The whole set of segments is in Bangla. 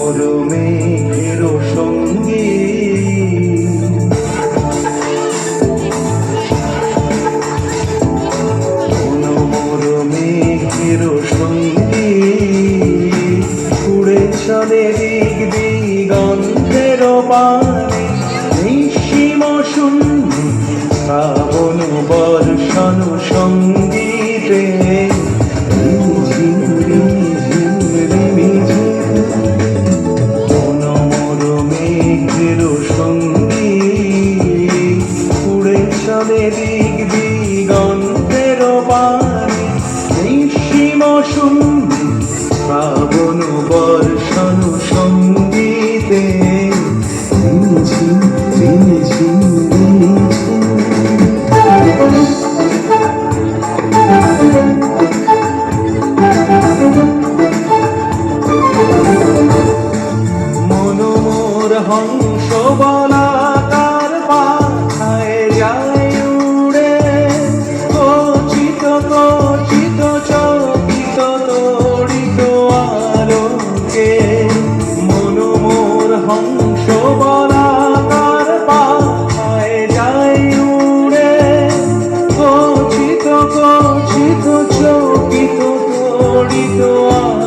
মনোমরমের সঙ্গে মনোমরমের সঙ্গে উড়ে চলে দিক দিগন্তের পানে নিঃসীম শূন্য শ্রাবণ বর্ষণ সঙ্গীতে দিক দিগন্তের পানে নিঃসীম শূন্য শ্রাবণ বর্ষণ সঙ্গীতে ঝিম ঝিম ঝিম মনোমোর হংস বলাকার পাখায় যায় চকিত তড়িত আলোকে মনোমোর হংস বলাকার পাখায় যায় উড়ে কচিত কচিত চকিত তড়িত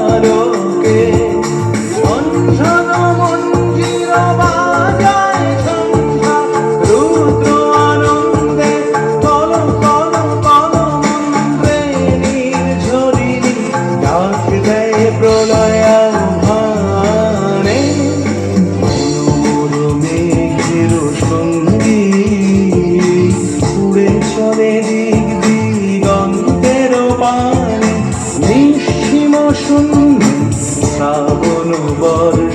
আলোকে ঝনঝন মঞ্জির বাজায় ঝঞ্ঝা রুদ্র আনন্দে কল কল কল মন্ত্রে নির্ঝরিণী ডাক দেয় প্রলয়াহ্বানে মনোমর মেঘের সঙ্গী উড়ে চলে দিক দিগন্তের পানে নিঃসীম শূন্য শ্রাবণ বর্ষণ